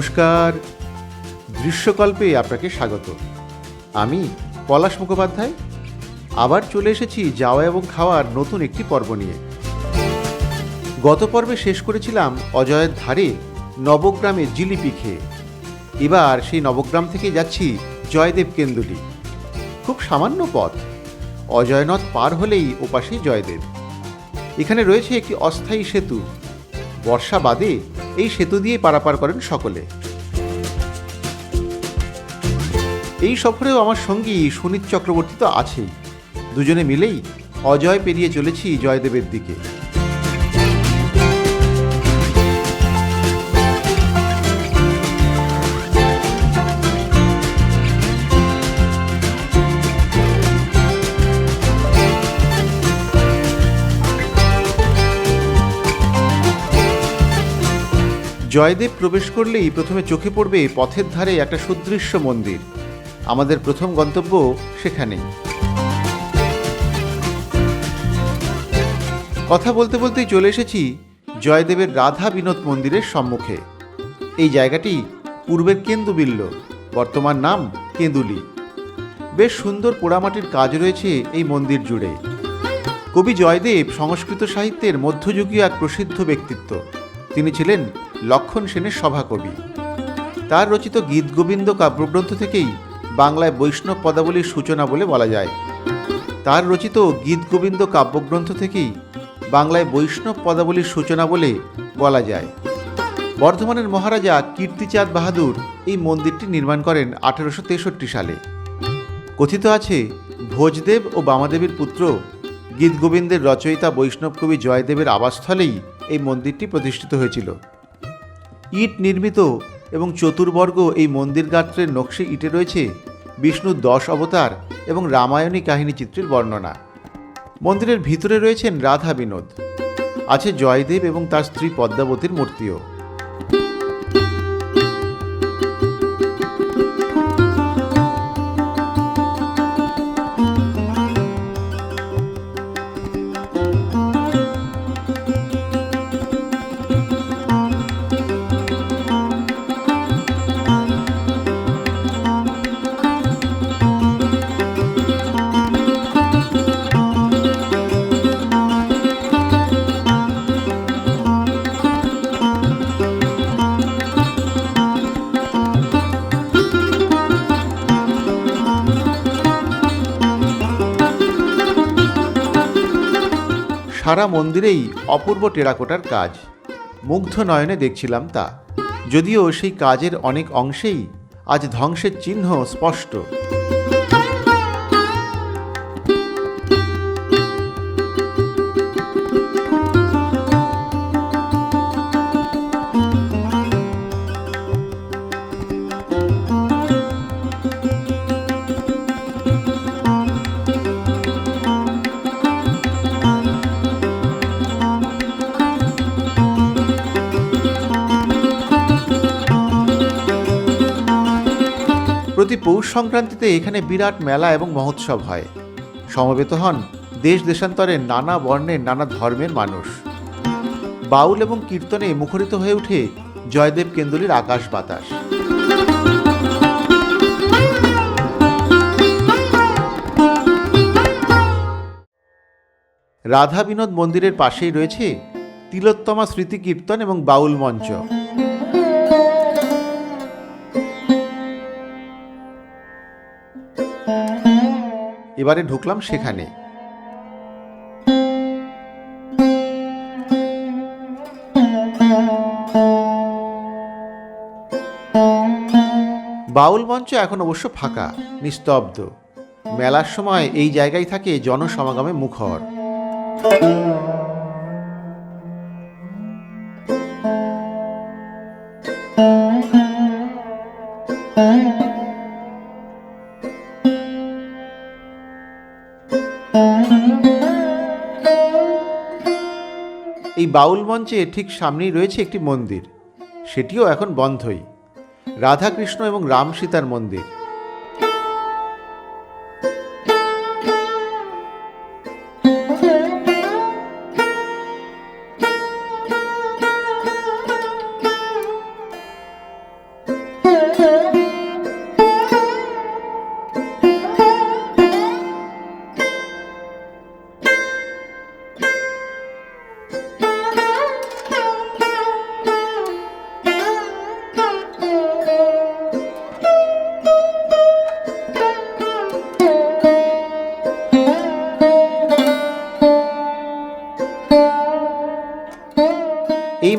নমস্কার, দৃশ্যকল্পে আপনাকে স্বাগত। আমি পলাশ মুখোপাধ্যায় আবার চলে এসেছি যাওয়া এবং খাওয়ার নতুন একটি পর্ব নিয়ে। গত পর্বে শেষ করেছিলাম অজয়ের ধারে নবগ্রামে জিলিপি খেয়ে। এবার সেই নবগ্রাম থেকে যাচ্ছি জয়দেব কেন্দুলি। খুব সামান্য পথ, অজয়নদ পার হলেই ওপাশেই জয়দেব। এখানে রয়েছে একটি অস্থায়ী সেতু। বর্ষা বাদে এই সেতু দিয়ে পারাপার করেন সকলে। এই সফরেও আমার সঙ্গী সুনীত চক্রবর্তী তো আছেই। দুজনে মিলেই অজয় পেরিয়ে চলেছি জয়দেবের দিকে। জয়দেব প্রবেশ করলেই প্রথমে চোখে পড়বে পথের ধারে একটা সুদৃশ্য মন্দির। আমাদের প্রথম গন্তব্য সেখানেই। কথা বলতে বলতেই চলে এসেছি জয়দেবের রাধা বিনোদ মন্দিরের সম্মুখে। এই জায়গাটি পূর্বের কেন্দুবিল্ল, বর্তমান নাম কেঁদুলি। বেশ সুন্দর পোড়ামাটির কাজ রয়েছে এই মন্দির জুড়ে। কবি জয়দেব সংস্কৃত সাহিত্যের মধ্যযুগীয় এক প্রসিদ্ধ ব্যক্তিত্ব। তিনি ছিলেন লক্ষণ সেনের সভাকবি। তার রচিত গীতগোবিন্দ কাব্যগ্রন্থ থেকেই বাংলায় বৈষ্ণব পদাবলীর সূচনা বলে বলা যায়। তার রচিত গীতগোবিন্দ কাব্যগ্রন্থ থেকেই বাংলায় বৈষ্ণব পদাবলীর সূচনা বলে বলা যায়। বর্ধমানের মহারাজা কীর্তিচাঁদ বাহাদুর এই মন্দিরটি নির্মাণ করেন 1863 সালে। কথিত আছে ভোজদেব ও বামাদেবীর পুত্র গীতগোবিন্দের রচয়িতা বৈষ্ণব কবি জয়দেবের আবাসস্থলেই এই মন্দিরটি প্রতিষ্ঠিত হয়েছিল। ইট নির্মিত এবং চতুর্বর্গ এই মন্দির গাত্রের নকশে ইটে রয়েছে বিষ্ণুর 10 অবতার এবং রামায়ণী কাহিনী চিত্রের বর্ণনা। মন্দিরের ভিতরে রয়েছেন রাধা বিনোদ, আছে জয়দেব এবং তার স্ত্রী পদ্মাবতীর মূর্তিও। সারা মন্দিরেই অপূর্ব টেরাকোটার কাজ। মুগ্ধ নয়নে দেখছিলাম তা। যদিও সেই কাজের অনেক অংশেই আজ ধ্বংসের চিহ্ন স্পষ্ট। প্রতি পৌষ সংক্রান্তিতে এখানে বিরাট মেলা এবং মহোৎসব হয়। সমবেত হন দেশ দেশান্তরের নানা বর্ণের নানা ধর্মের মানুষ। বাউল এবং কীর্তনে মুখরিত হয়ে ওঠে জয়দেব কেন্দুলির আকাশ বাতাস। রাধা বিনোদ মন্দিরের পাশেই রয়েছে তিলোত্তমা স্মৃতি কীর্তন এবং বাউল মঞ্চ। এবারে ঢুকলাম সেখানে। বাউল মঞ্চ এখন অবশ্য ফাঁকা, নিস্তব্ধ। মেলার সময় এই জায়গায় থাকে জনসমাগমে মুখর। এই বাউল মঞ্চে ঠিক সামনেই রয়েছে একটি মন্দির, সেটিও এখন বন্ধই। রাধাকৃষ্ণ এবং রাম সীতার মন্দির।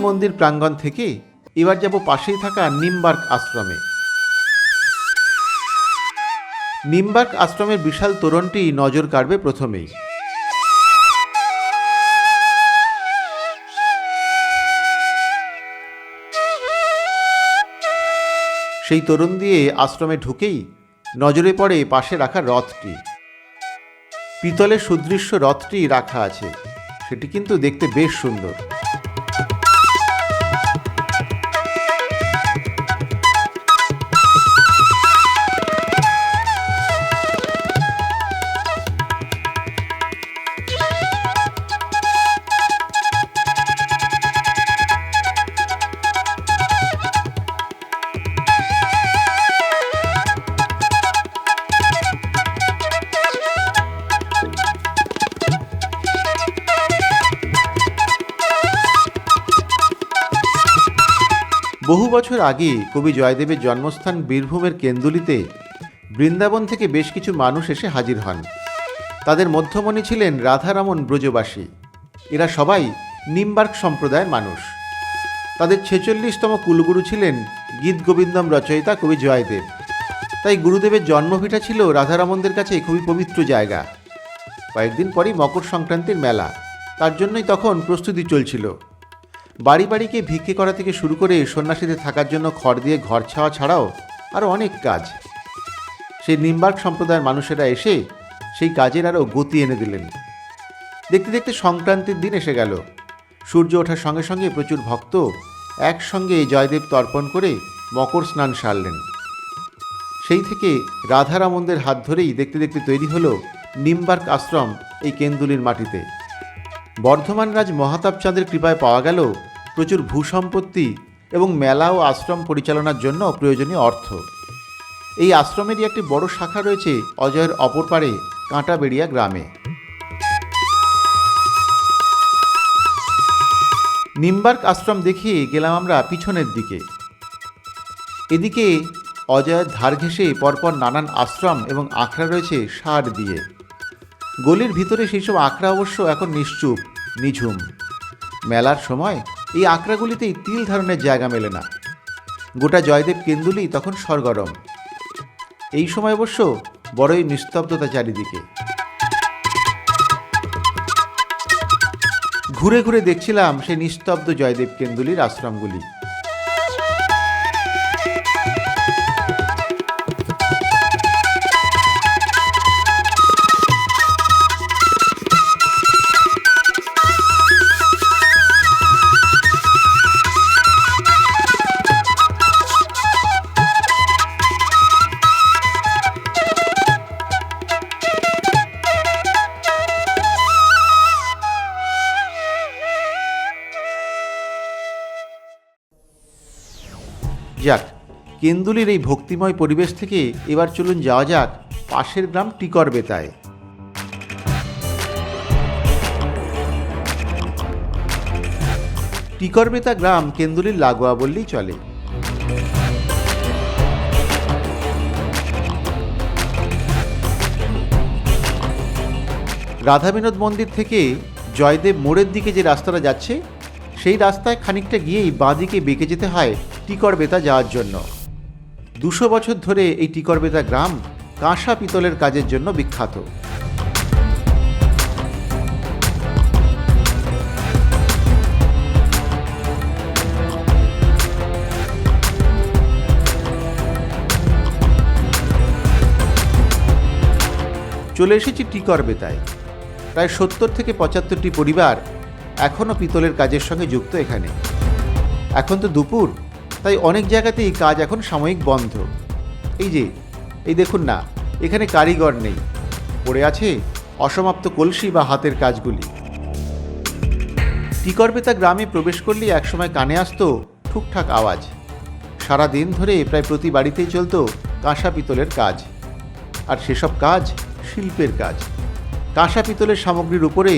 মন্দির প্রাঙ্গণ থেকে এবার যাব পাশেই থাকা নিমবার্ক আশ্রমে। নিমবার্ক আশ্রমের বিশাল তোরণটি নজর কাড়বে প্রথমেই। সেই তোরণ দিয়ে আশ্রমে ঢুকেই নজরে পড়ে পাশে রাখা রথটি। পিতলের সুদৃশ্য রথটি রাখা আছে, সেটি কিন্তু দেখতে বেশ সুন্দর। বহু বছর আগে কবি জয়দেবের জন্মস্থান বীরভূমের কেন্দুলিতে বৃন্দাবন থেকে বেশ কিছু মানুষ এসে হাজির হন। তাদের মধ্যমণি ছিলেন রাধারমণ ব্রজবাসী। এরা সবাই নিমবার্ক সম্প্রদায়ের মানুষ। তাদের 46তম কুলগুরু ছিলেন গীত গোবিন্দম রচয়িতা কবি জয়দেব। তাই গুরুদেবের জন্মভিটা ছিল রাধারমণদের কাছে খুবই পবিত্র জায়গা। কয়েকদিন পরই মকর সংক্রান্তির মেলা, তার জন্যই তখন প্রস্তুতি চলছিল। বাড়ি বাড়িকে ভিক্ষে করা থেকে শুরু করে সন্ন্যাসীদের থাকার জন্য খড় দিয়ে ঘর ছাওয়া ছাড়াও আরও অনেক কাজ। সেই নিমবার্ক সম্প্রদায়ের মানুষেরা এসে সেই কাজের আরও গতি এনে দিলেন। দেখতে দেখতে সংক্রান্তির দিন এসে গেল। সূর্য ওঠার সঙ্গে সঙ্গে প্রচুর ভক্ত একসঙ্গে জয়দেব তর্পণ করে মকর স্নান সারলেন। সেই থেকে রাধারমণদের হাত ধরেই দেখতে দেখতে তৈরি হলো নিমবার্ক আশ্রম এই কেন্দুলির মাটিতে। বর্ধমান রাজ মহাতাব চাঁদের কৃপায় পাওয়া গেল প্রচুর ভূসম্পত্তি এবং মেলা ও আশ্রম পরিচালনার জন্য প্রয়োজনীয় অর্থ। এই আশ্রমেরই একটি বড় শাখা রয়েছে অজয়ের অপর পারে কাঁটাবেড়িয়া গ্রামে। নিমবার্ক আশ্রম দেখিয়ে গেলাম আমরা পিছনের দিকে। এদিকে অজয়ের ধার ঘেঁষে পরপর নানান আশ্রম এবং আখড়া রয়েছে সার দিয়ে। গলির ভিতরে সেই সব আখড়া অবশ্য এখন নিশ্চুপ, নিঝুম। মেলার সময় এই আখড়াগুলিতেই তিল ধারণের জায়গা মেলে না। গোটা জয়দেব কেন্দুলি তখন সরগরম। এই সময় অবশ্য বড়ই নিস্তব্ধতা চারিদিকে। ঘুরে ঘুরে দেখছিলাম সেই নিস্তব্ধ জয়দেব কেন্দুলির আশ্রমগুলি। যাক, কেন্দুলির এই ভক্তিময় পরিবেশ থেকে এবার চলুন যাওয়া যাক পাশের গ্রাম টিকরবেতায়। টিকরবেতা গ্রাম কেন্দুলির লাগোয়া বললেই চলে। রাধাবিনোদ মন্দির থেকে জয়দেব মোড়ের দিকে যে রাস্তাটা যাচ্ছে, সেই রাস্তায় খানিকটা গিয়েই বাঁদিকে বেঁকে যেতে হয় টিকরবেতা যাওয়ার জন্য। 200 বছর ধরে এই টিকরবেতা গ্রাম কাঁসা পিতলের কাজের জন্য বিখ্যাত। চলে এসেছি টিকরবেতায়। প্রায় 70 থেকে 75টি পরিবার এখনও পিতলের কাজের সঙ্গে যুক্ত এখানে। এখন তো দুপুর, তাই অনেক জায়গাতেই কাজ এখন সাময়িক বন্ধ। এই দেখুন না, এখানে কারিগর নেই, পড়ে আছে অসমাপ্ত কলসি বা হাতের কাজগুলি। টিকরবেতা গ্রামে প্রবেশ করলেই একসময় কানে আসতো ঠুকঠাক আওয়াজ। সারা দিন ধরে প্রায় প্রতি বাড়িতেই চলত কাঁসা পিতলের কাজ। আর সেসব কাজ শিল্পের কাজ। কাঁসা পিতলের সামগ্রীর উপরে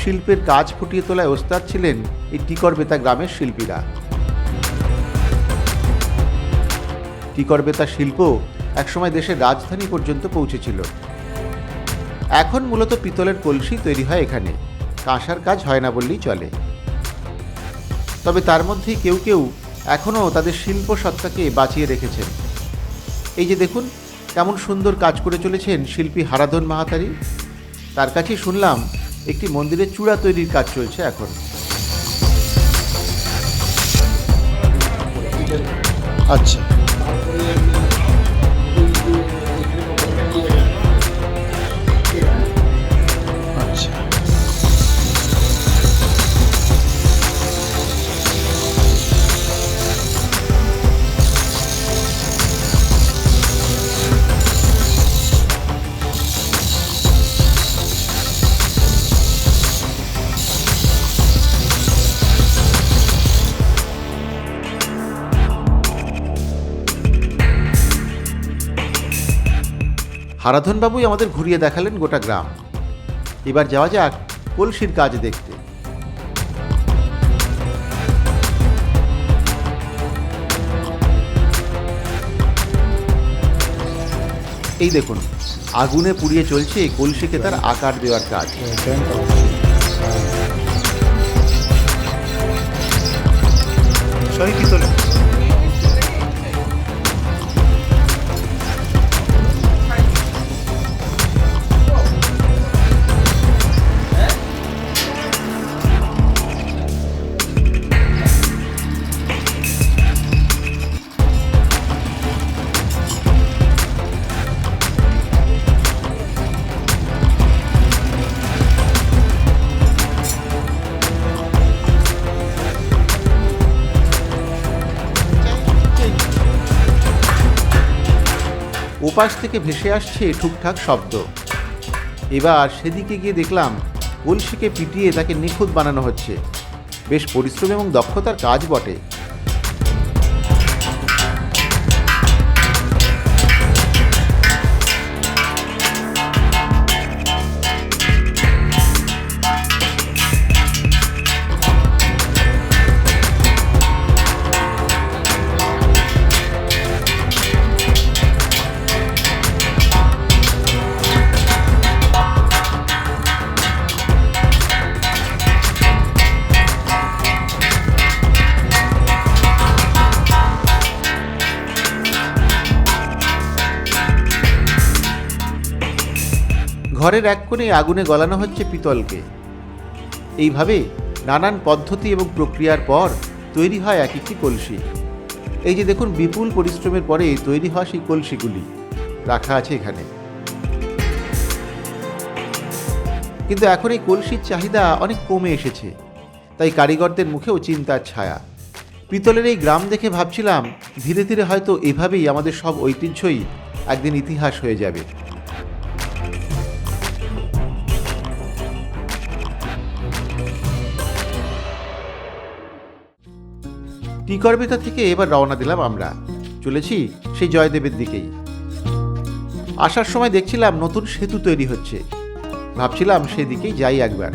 শিল্পের কাজ ফুটিয়ে তোলায় ওস্তাদ ছিলেন এই টিকরবেতা গ্রামের শিল্পীরা। টিকরবেতা শিল্প একসময় দেশের রাজধানী পর্যন্ত পৌঁছেছিল। এখন মূলত পিতলের কলসি তৈরি হয় এখানে, কাঁসার কাজ হয় না বললেই চলে। তবে তার মধ্যেই কেউ কেউ এখনও তাদের শিল্প সত্তাকে বাঁচিয়ে রেখেছেন। এই যে দেখুন কেমন সুন্দর কাজ করে চলেছেন শিল্পী হারাধন মাহাতারি। তার কাছেই শুনলাম একটি মন্দিরের চূড়া তৈরির কাজ চলছে এখন। আচ্ছা, আচ্ছা। হারাধনবাবুই আমাদের ঘুরিয়ে দেখালেন গোটা গ্রাম। এবার যাওয়া যাক কলসির কাজ দেখতে। এই দেখুন আগুনে পুড়িয়ে চলছে কলসিকে তার আকার দেওয়ার কাজ। সবই পিতলে। ওপাশ থেকে ভেসে আসছে ঠুকঠাক শব্দ। এবার সেদিকে গিয়ে দেখলাম কলসিকে পিটিয়ে তাকে নিখুঁত বানানো হচ্ছে। বেশ পরিশ্রম এবং দক্ষতার কাজ বটে। ঘরের এক কোণে আগুনে গলানো হচ্ছে পিতলকে। এইভাবে নানান পদ্ধতি এবং প্রক্রিয়ার পর তৈরি হয় এক একটি কলসি। এই যে দেখুন বিপুল পরিশ্রমের পরে তৈরি হওয়া সেই কলসিগুলি রাখা আছে এখানে। কিন্তু এখন এই কলসির চাহিদা অনেক কমে এসেছে, তাই কারিগরদের মুখেও চিন্তার ছায়া। পিতলের এই গ্রাম দেখে ভাবছিলাম ধীরে ধীরে হয়তো এভাবেই আমাদের সব ঐতিহ্যই একদিন ইতিহাস হয়ে যাবে। টিকরবেতা থেকে এবার রওনা দিলাম আমরা। চলেছি সেই জয়দেবের দিকেই। আসার সময় দেখছিলাম নতুন সেতু তৈরি হচ্ছে, ভাবছিলাম সেদিকেই যাই একবার।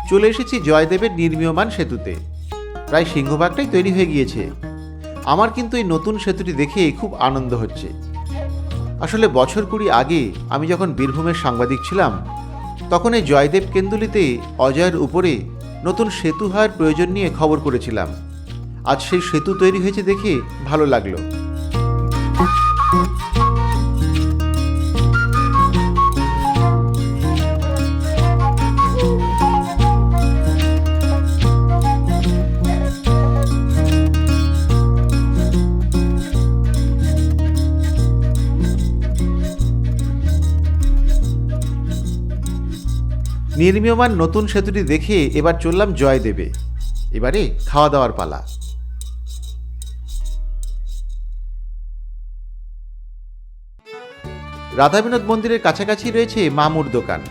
চলে এসেছি জয়দেবের নির্মীয়মান সেতুতে। প্রায় সিংহভাগটাই তৈরি হয়ে গিয়েছে। আমার কিন্তু এই নতুন সেতুটি দেখে খুব আনন্দ হচ্ছে। আসলে বছর 20 আগে আমি যখন বীরভূমের সাংবাদিক ছিলাম, তখন এই জয়দেব কেন্দুলিতে অজয়ের উপরে নতুন সেতু হওয়ার প্রয়োজন নিয়ে খবর করেছিলাম। আজ সেই সেতু তৈরি হয়েছে দেখে ভালো লাগলো। নির্মীয়মান নতুন সেতুটি দেখে এবার চললাম জয়দেবে। এবারে খাওয়া দাওয়ার পালা। রাধা বিনোদ মন্দিরের কাছাকাছি রয়েছে মামুর দোকান।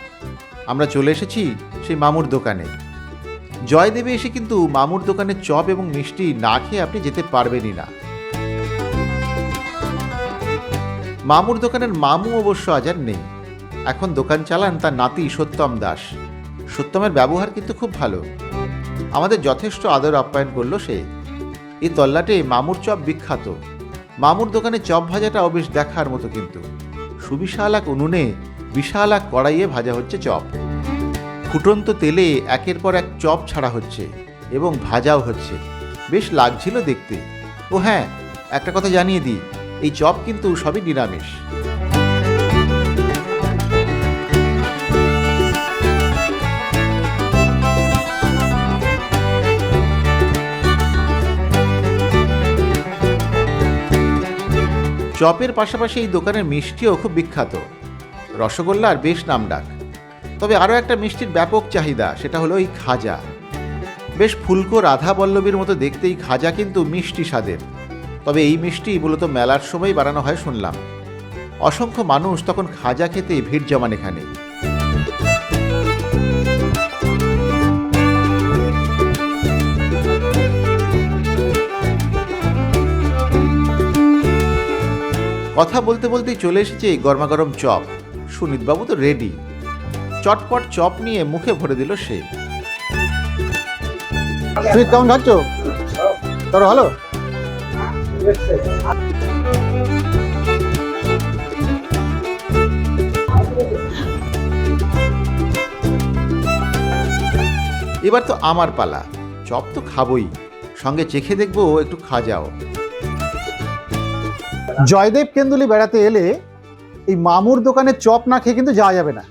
আমরা চলে এসেছি সেই মামুর দোকানে। জয়দেবে এসে কিন্তু মামুর দোকানের চপ এবং মিষ্টি না খেয়ে আপনি যেতে পারবেনই না। মামুর দোকানের মামু অবশ্য আজ আর নেই। এখন দোকান চালান তার নাতি সত্যম দাস। সত্যমের ব্যবহার কিন্তু খুব ভালো, আমাদের যথেষ্ট আদর আপ্যায়ন করলো সে। এই তল্লাটে মামুর চপ বিখ্যাত। মামুর দোকানে চপ ভাজাটাও বেশ দেখার মতো, কিন্তু সুবিশাল এক উনুনে বিশাল এক কড়াইয়ে ভাজা হচ্ছে চপ। ফুটন্ত তেলে একের পর এক চপ ছাড়া হচ্ছে এবং ভাজাও হচ্ছে, বেশ লাগছিল দেখতে। ও হ্যাঁ, একটা কথা জানিয়ে দিই, এই চপ কিন্তু সবই নিরামিষ। চপের পাশাপাশি এই দোকানের মিষ্টিও খুব বিখ্যাত। রসগোল্লার বেশ নামডাক। তবে আরও একটা মিষ্টির ব্যাপক চাহিদা, সেটা হলো এই খাজা। বেশ ফুলকো রাধা বল্লবীর মতো দেখতে এই খাজা কিন্তু মিষ্টি স্বাদের। তবে এই মিষ্টি মূলত মেলার সময় বানানো হয় শুনলাম। অসংখ্য মানুষ তখন খাজা খেতে ভিড় জমান এখানে। কথা বলতে বলতেই চলে এসেছে গরমাগরম চপ। সুনীতবাবু তো রেডি। চটপট চপ নিয়ে মুখে ভরে দিল সে। সুনীত, কেমন খাচ্ছ? তোর ভালো? এবার তো আমার পালা। চপ তো খাবই, সঙ্গে চেখে দেখবো একটু খাজাও। জয়দেব কেন্দুলি বেড়াতে এলে এই মামুর দোকানে চপ না খেয়ে কিন্তু যাওয়া যাবে না।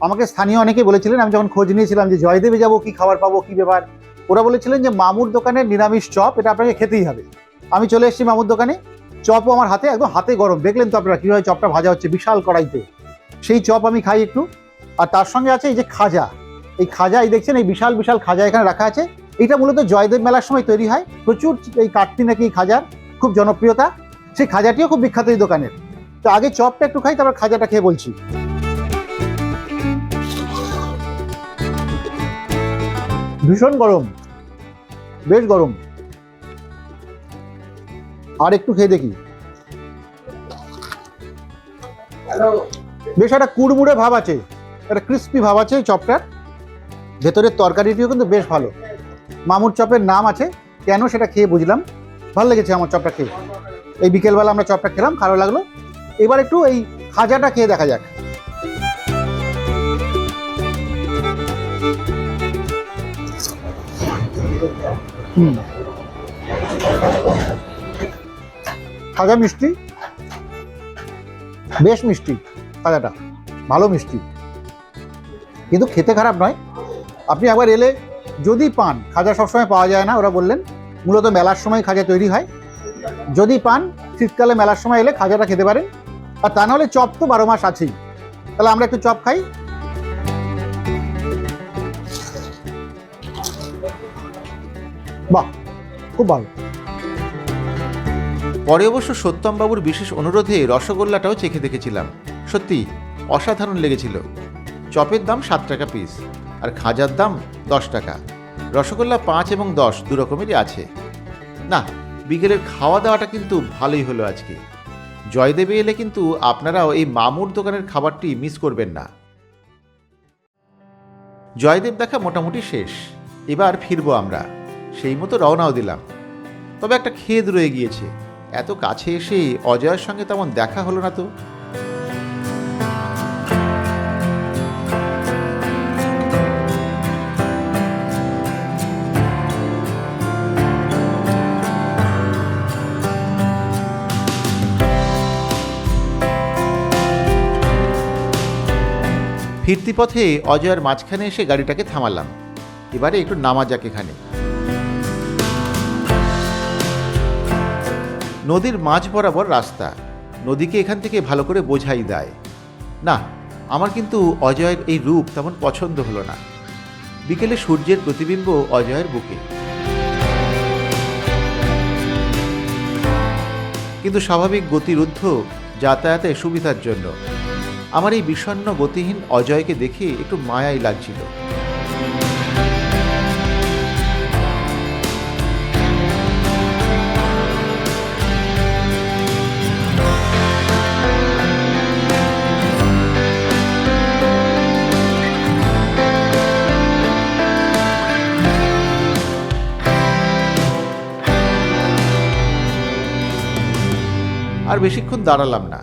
আমাকে স্থানীয় অনেকে বলেছিলেন, আমি যখন খোঁজ নিয়েছিলাম যে জয়দেবে যাব, কি খাবার পাবো, কি ব্যাপার, ওরা বলেছিলেন যে মামুর দোকানের নিরামিষ চপ, এটা আপনাকে খেতেই হবে। আমি চলে এসেছি মামুর দোকানে, চপও আমার হাতে, একদম হাতে গরম। দেখলেন তো আপনারা কীভাবে চপটা ভাজা হচ্ছে বিশাল কড়াইতে। সেই চপ আমি খাই একটু। আর তার সঙ্গে আছে এই যে খাজা। এই খাজা, এই দেখছেন এই বিশাল বিশাল খাজা এখানে রাখা আছে। এটা মূলত জয়দেব মেলার সময় তৈরি হয়। প্রচুর এই কাটতি নাকি এই খাজার খুব জনপ্রিয়তা। সেই খাজাটিও খুব বিখ্যাত এই দোকানের। তো আগে চপটা একটু খাই, তারপর খাজাটা খেয়ে বলছি। ভীষণ গরম, বেশ গরম। আর একটু খেয়ে দেখি। বেশ একটা কুড়মুড়ে ভাব আছে, একটা ক্রিস্পি ভাব আছে চপটার। ভেতরের তরকারিটিও কিন্তু বেশ ভালো। মামুর চপের নাম আছে কেন সেটা খেয়ে বুঝলাম। ভালো লেগেছে আমার চপটা খেয়ে। এই বিকেলবেলা আমরা চপটা খেলাম, ভালো লাগলো। এবার একটু এই খাজাটা খেয়ে দেখা যাক। খাজা মিষ্টি, বেশ মিষ্টি খাজাটা, ভালো মিষ্টি, কিন্তু খেতে খারাপ নয়। আপনি একবার এলে যদি পান, খাজা সবসময় পাওয়া যায় না, ওরা বললেন মূলত মেলার সময় খাজা তৈরি হয়। যদি পান, শীতকালে মেলার সময় এলে খাজাটা খেতে পারেন। আর তা নাহলে চপ তো 12 মাস আছেই। তাহলে আমরা একটু চপ খাই। বাহ, খুব ভালো। পরে অবশ্য সত্যমবাবুর বিশেষ অনুরোধে রসগোল্লাটাও চেখে দেখেছিলাম। সত্যি অসাধারণ লেগেছিল। চপের দাম 7 টাকা পিস, আর খাজার দাম 10 টাকা। রসগোল্লা 5 এবং 10 দু রকমেরই আছে। না, বিকেলের খাওয়া দাওয়াটা কিন্তু ভালোই হলো আজকে। জয়দেবে এলে কিন্তু আপনারাও এই মামুর দোকানের খাবারটি মিস করবেন না। জয়দেব দেখা মোটামুটি শেষ। এবার ফিরবো আমরা। সেই মতো রওনাও দিলাম। তবে একটা খেদ রয়ে গিয়েছে। এত কাছে এসে অজয়ের সঙ্গে তেমন দেখা হলো না তো। ফিরতি পথে অজয়ের মাঝখানে এসে গাড়িটাকে থামালাম। এবারে একটু নামা যাক এখানে। নদীর মাঝ বরাবর রাস্তা। নদীকে এখান থেকে ভালো করে বোঝাই দেয় না। আমার কিন্তু অজয়ের এই রূপ তেমন পছন্দ হলো না। বিকেলে সূর্যের প্রতিবিম্ব অজয়ের বুকে, কিন্তু স্বাভাবিক গতিরুদ্ধ যাতায়াতের সুবিধার জন্য আমার এই বিষণ্ণ গতিহীন অজয়কে দেখে একটু মায়াই লাগছিল। আর বেশিক্ষণ দাঁড়ালাম না,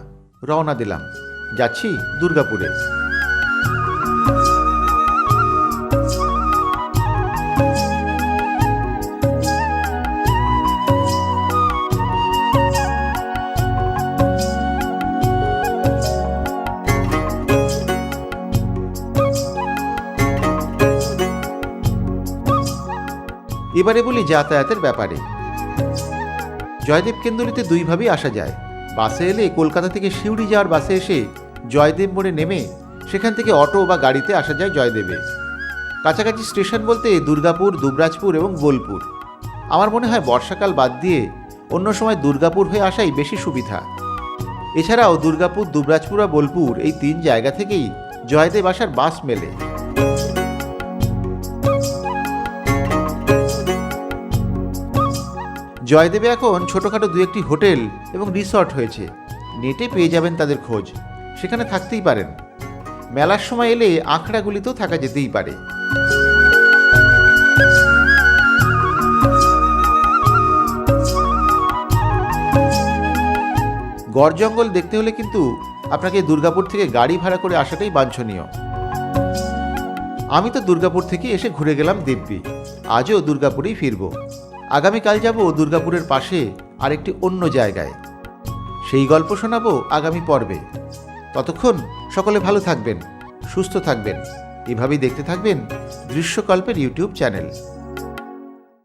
রওনা দিলাম। যাচ্ছি দুর্গাপুরে। এবারে বলি যাতায়াতের ব্যাপারে। জয়দেব কেন্দুলিতে দুইভাবেই আসা যায়। বাসে এলে কলকাতা থেকে সিউড়ি যাওয়ার বাসে এসে জয়দেব মোড়ে নেমে সেখান থেকে অটো বা গাড়িতে আসা যায় জয়দেবে। কাছাকাছি স্টেশন বলতে দুর্গাপুর, দুবরাজপুর এবং বোলপুর। আমার মনে হয় বর্ষাকাল বাদ দিয়ে অন্য সময় দুর্গাপুর হয়ে আসাই বেশি সুবিধা। এছাড়াও দুর্গাপুর, দুবরাজপুর আর বোলপুর এই 3 জায়গা থেকেই জয়দেব আসার বাস মেলে। জয়দেবে এখন ছোটোখাটো 2-1টি হোটেল এবং রিসর্ট হয়েছে। নেটে পেয়ে যাবেন তাদের খোঁজ, সেখানে থাকতেই পারেন। মেলার সময় এলে আখড়াগুলিতেও থাকা যেতেই পারে। গড় জঙ্গল দেখতে হলে কিন্তু আপনাকে দুর্গাপুর থেকে গাড়ি ভাড়া করে আসাটাই বাঞ্ছনীয়। আমি তো দুর্গাপুর থেকে এসে ঘুরে গেলাম দিব্যি। আজও দুর্গাপুরেই ফিরব। আগামীকাল যাব দুর্গাপুরের পাশে আরেকটি অন্য জায়গায়। সেই গল্প শোনাবো আগামী পর্বে। ততক্ষণ সকলে ভালো থাকবেন, সুস্থ থাকবেন। এভাবেই দেখতে থাকবেন দৃশ্যকল্পের ইউটিউব চ্যানেল।